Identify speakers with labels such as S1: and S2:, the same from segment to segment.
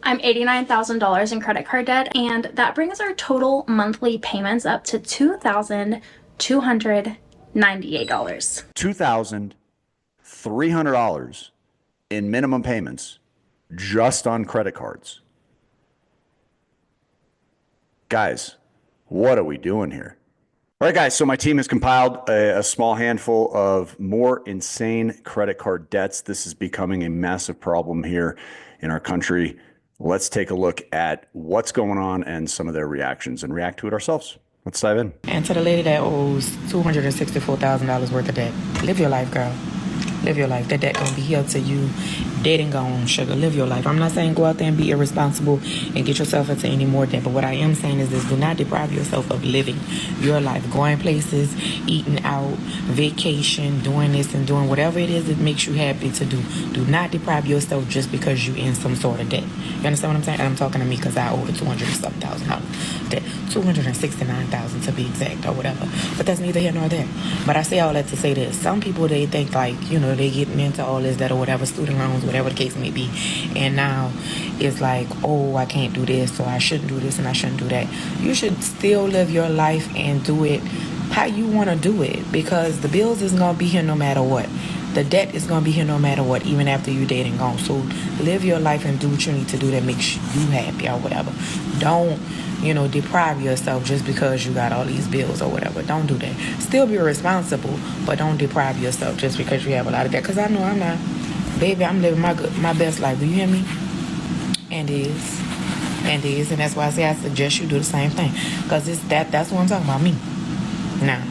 S1: I'm $89,000 in credit card debt, and that brings our total monthly payments up to $2,298.
S2: $2,300 in minimum payments just on credit cards. Guys, what are we doing here? All right, guys, so my team has compiled a small handful of more insane credit card debts. This is becoming a massive problem here in our country. Let's take a look at what's going on and some of their reactions and react to it ourselves. Let's dive in.
S3: And to the lady that owes $264,000 worth of debt, live your life, girl. Live your life. That debt gonna be here to you, dead and gone, sugar. Live your life. I'm not saying go out there and be irresponsible and get yourself into any more debt, but what I am saying is this: do not deprive yourself of living your life, going places, eating out, vacation, doing this and doing whatever it is that makes you happy to do. Do not deprive yourself just because you in some sort of debt. You understand what I'm saying? And I'm talking to me because I owe the $200,000 debt, $269,000 to be exact, or whatever. But that's neither here nor there. But I say all that to say this: some people, they think like, they getting into all this, that, or whatever, student loans, whatever the case may be, and now it's like, oh, I can't do this, so I shouldn't do this and I shouldn't do that. You should still live your life and do it how you want to do it, because the bills is going to be here no matter what. The debt is going to be here no matter what, even after you're dead and gone. So live your life and do what you need to do that makes you happy or whatever. Don't deprive yourself just because you got all these bills or whatever. Don't do that. Still be responsible, but don't deprive yourself just because you have a lot of debt. Because I know I'm not. Baby, I'm living my best life. Do you hear me? And is. And that's why I say I suggest you do the same thing. Because that's what I'm talking about, me. Now.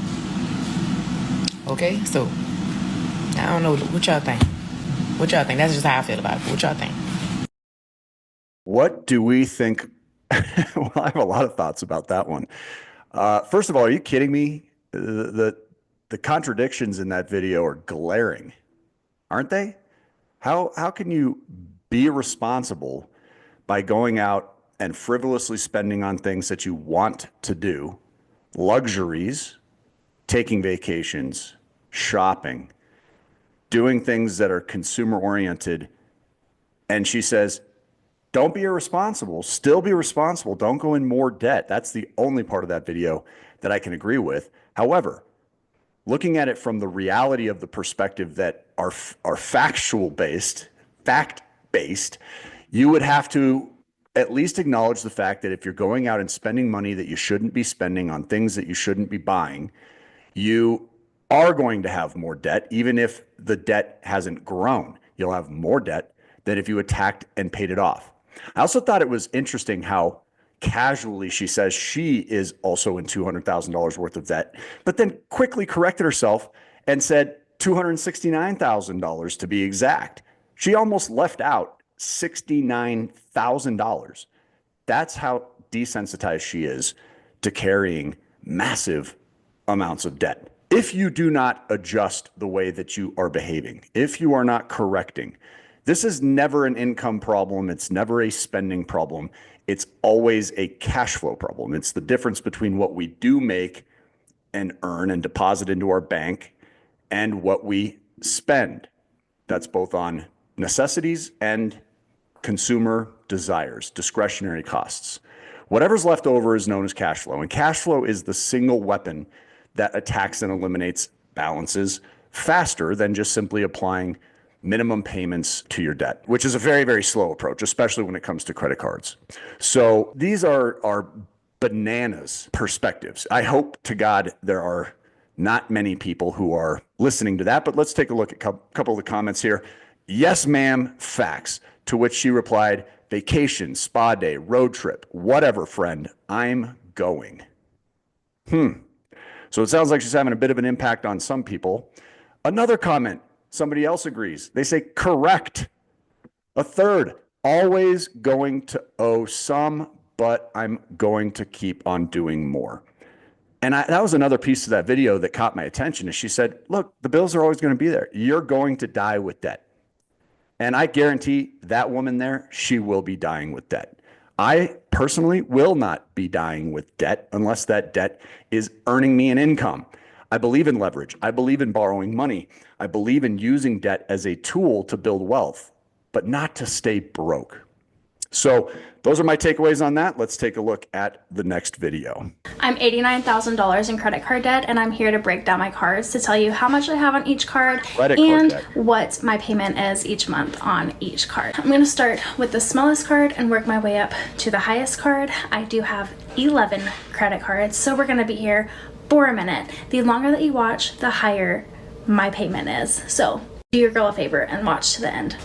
S3: Okay? So, I don't know. What y'all think? That's just how I feel about it. What y'all think?
S2: What do we think? Well, I have a lot of thoughts about that one. First of all, are you kidding me? The contradictions in that video are glaring, aren't they? How can you be responsible by going out and frivolously spending on things that you want to do, luxuries, taking vacations, shopping, doing things that are consumer oriented, and she says, don't be irresponsible. Still be responsible. Don't go in more debt. That's the only part of that video that I can agree with. However, looking at it from the reality of the perspective that are fact-based, you would have to at least acknowledge the fact that if you're going out and spending money that you shouldn't be spending on things that you shouldn't be buying, you are going to have more debt, even if the debt hasn't grown. You'll have more debt than if you attacked and paid it off. I also thought it was interesting how casually she says she is also in $200,000 worth of debt, but then quickly corrected herself and said $269,000 to be exact. She almost left out $69,000. That's how desensitized she is to carrying massive amounts of debt. If you do not adjust the way that you are behaving, if you are not correcting, this is never an income problem. It's never a spending problem. It's always a cash flow problem. It's the difference between what we do make and earn and deposit into our bank and what we spend. That's both on necessities and consumer desires, discretionary costs. Whatever's left over is known as cash flow. And cash flow is the single weapon that attacks and eliminates balances faster than just simply applying minimum payments to your debt, which is a very, very slow approach, especially when it comes to credit cards. So these are bananas perspectives. I hope to God there are not many people who are listening to that, but let's take a look at a couple of the comments here. Yes, ma'am, facts. To which she replied, vacation, spa day, road trip, whatever, friend, I'm going. So it sounds like she's having a bit of an impact on some people. Another comment, somebody else agrees. They say, correct. A third, always going to owe some, but I'm going to keep on doing more. And that was another piece of that video that caught my attention. Is she said, look, the bills are always going to be there. You're going to die with debt. And I guarantee that woman there, she will be dying with debt. I personally will not be dying with debt unless that debt is earning me an income. I believe in leverage. I believe in borrowing money. I believe in using debt as a tool to build wealth, but not to stay broke. So those are my takeaways on that. Let's take a look at the next video.
S1: I'm $89,000 in credit card debt, and I'm here to break down my cards to tell you how much I have on each card and what my payment is each month on each card. I'm going to start with the smallest card and work my way up to the highest card. I do have 11 credit cards, so we're going to be here for a minute. The longer that you watch, the higher my payment is. So do your girl a favor and watch to the end.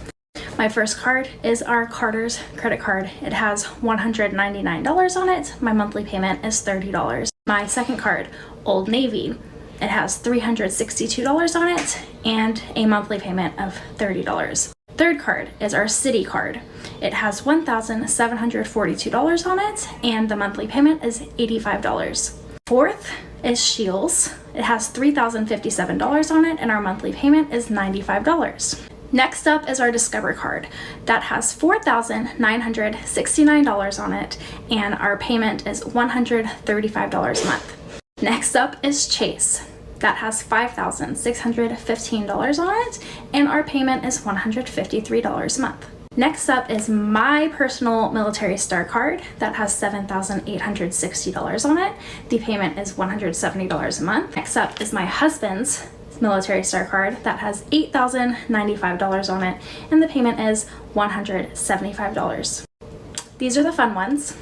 S1: My first card is our Carter's credit card. It has $199 on it. My monthly payment is $30. My second card, Old Navy. It has $362 on it and a monthly payment of $30. Third card is our Citi card. It has $1,742 on it and the monthly payment is $85. Fourth is Shields. It has $3,057 on it and our monthly payment is $95. Next up is our Discover card. That has $4,969 on it and our payment is $135 a month. Next up is Chase. That has $5,615 on it and our payment is $153 a month. Next up is my personal Military Star card. That has $7,860 on it. The payment is $170 a month. Next up is my husband's Military Star card. That has $8,095 on it and the payment is $175. These are the fun ones.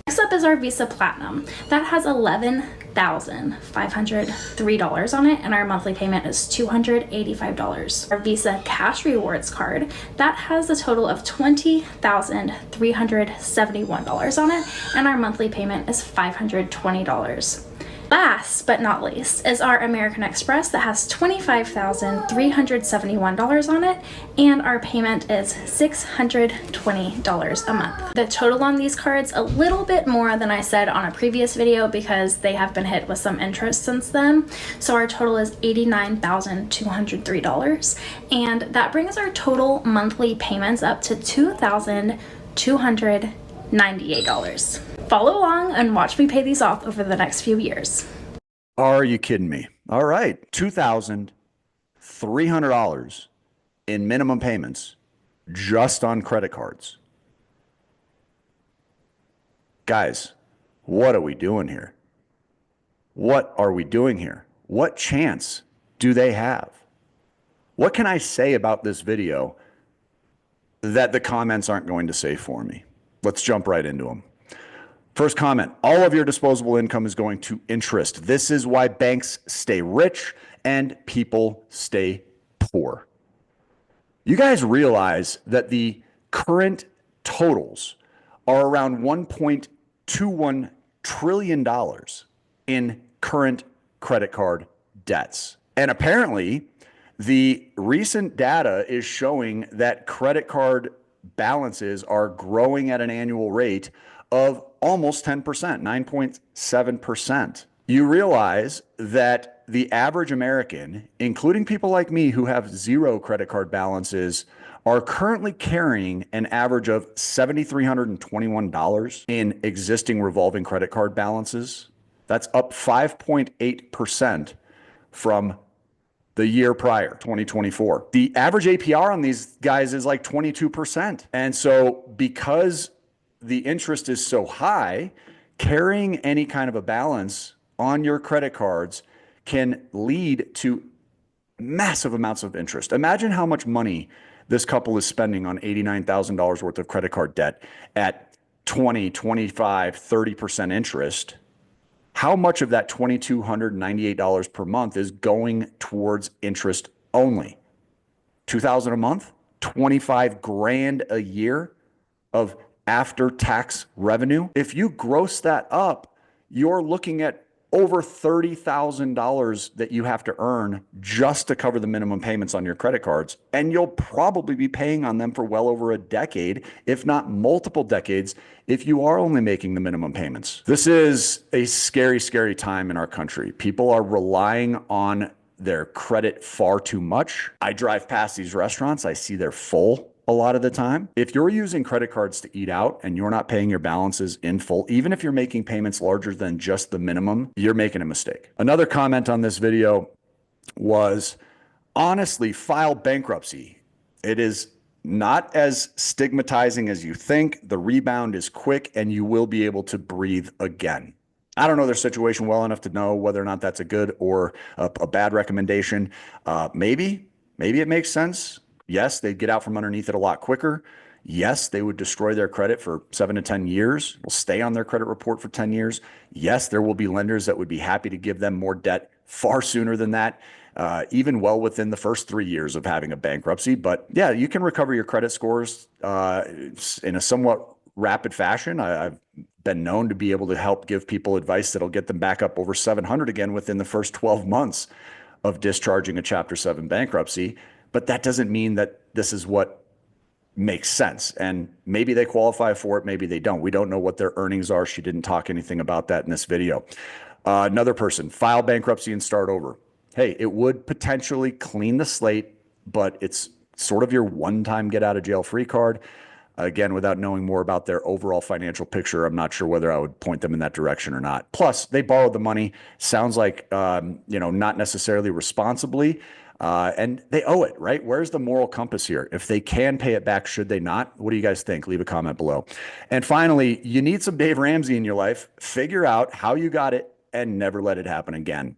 S1: Next up is our Visa Platinum. That has $11,503 on it and our monthly payment is $285. Our Visa Cash Rewards card, that has a total of $20,371 on it and our monthly payment is $520. Last but not least is our American Express that has $25,371 on it and our payment is $620 a month. The total on these cards a little bit more than I said on a previous video because they have been hit with some interest since then. So our total is $89,203 and that brings our total monthly payments up to $2,298. Follow along and watch me pay these off over the next few years.
S2: Are you kidding me? All right. $2,300 in minimum payments just on credit cards. Guys, what are we doing here? What are we doing here? What chance do they have? What can I say about this video that the comments aren't going to say for me? Let's jump right into them. First comment, all of your disposable income is going to interest. This is why banks stay rich and people stay poor. You guys realize that the current totals are around $1.21 trillion in current credit card debts. And apparently, the recent data is showing that credit card balances are growing at an annual rate of almost 10%, 9.7%. You realize that the average American, including people like me who have zero credit card balances, are currently carrying an average of $7,321 in existing revolving credit card balances. That's up 5.8% from the year prior, 2024. The average APR on these guys is like 22%. And so because the interest is so high, carrying any kind of a balance on your credit cards can lead to massive amounts of interest. Imagine how much money this couple is spending on $89,000 worth of credit card debt at 20, 25, 30% interest. How much of that $2,298 per month is going towards interest only? $2,000 a month, 25 grand a year of after-tax revenue. If you gross that up, you're looking at over $30,000 that you have to earn just to cover the minimum payments on your credit cards. And you'll probably be paying on them for well over a decade, if not multiple decades, if you are only making the minimum payments. This is a scary, scary time in our country. People are relying on their credit far too much. I drive past these restaurants, I see they're full a lot of the time. If you're using credit cards to eat out and you're not paying your balances in full, even if you're making payments larger than just the minimum, you're making a mistake. Another comment on this video was, honestly, file bankruptcy. It is not as stigmatizing as you think. The rebound is quick and you will be able to breathe again. I don't know their situation well enough to know whether or not that's a good or a bad recommendation. Maybe it makes sense. Yes, they'd get out from underneath it a lot quicker. Yes, they would destroy their credit for 7 to 10 years, will stay on their credit report for 10 years. Yes, there will be lenders that would be happy to give them more debt far sooner than that, even well within the first 3 years of having a bankruptcy. But yeah, you can recover your credit scores in a somewhat rapid fashion. I've been known to be able to help give people advice that'll get them back up over 700 again within the first 12 months of discharging a Chapter 7 bankruptcy. But that doesn't mean that this is what makes sense. And maybe they qualify for it, maybe they don't. We don't know what their earnings are. She didn't talk anything about that in this video. Another person, file bankruptcy and start over. Hey, it would potentially clean the slate, but it's sort of your one-time get out of jail free card. Again, without knowing more about their overall financial picture, I'm not sure whether I would point them in that direction or not. Plus, they borrowed the money. Sounds like, not necessarily responsibly. And they owe it, right? Where's the moral compass here? If they can pay it back, should they not? What do you guys think? Leave a comment below. And finally, you need some Dave Ramsey in your life. Figure out how you got it and never let it happen again.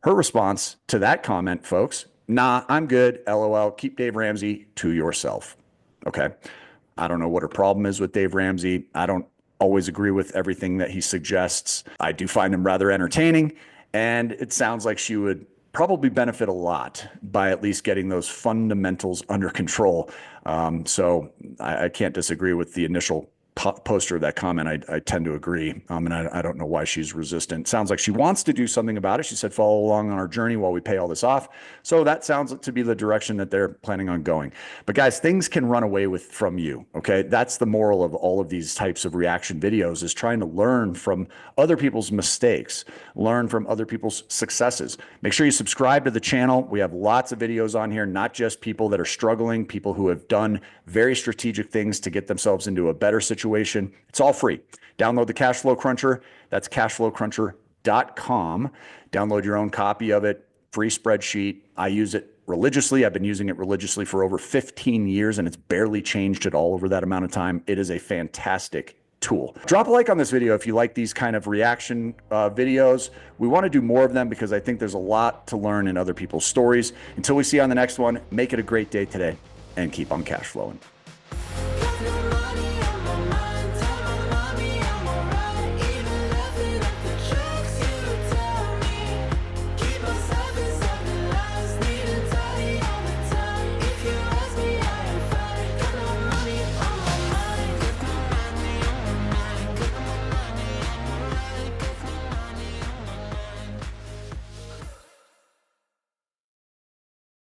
S2: Her response to that comment, folks, nah, I'm good. LOL. Keep Dave Ramsey to yourself. Okay. I don't know what her problem is with Dave Ramsey. I don't always agree with everything that he suggests. I do find him rather entertaining, and it sounds like she would probably benefit a lot by at least getting those fundamentals under control. So I can't disagree with the initial poster of that comment. I tend to agree. And I don't know why she's resistant. Sounds like she wants to do something about it. She said, follow along on our journey while we pay all this off. So that sounds to be the direction that they're planning on going. But guys, things can run away from you. Okay. That's the moral of all of these types of reaction videos, is trying to learn from other people's mistakes, learn from other people's successes. Make sure you subscribe to the channel. We have lots of videos on here, not just people that are struggling, people who have done very strategic things to get themselves into a better situation. It's all free. Download the Cashflow Cruncher. That's cashflowcruncher.com. Download your own copy of it. Free spreadsheet. I use it religiously. I've been using it religiously for over 15 years, and it's barely changed at all over that amount of time. It is a fantastic tool. Drop a like on this video if you like these kind of reaction videos. We want to do more of them because I think there's a lot to learn in other people's stories. Until we see you on the next one, make it a great day today and keep on cash flowing.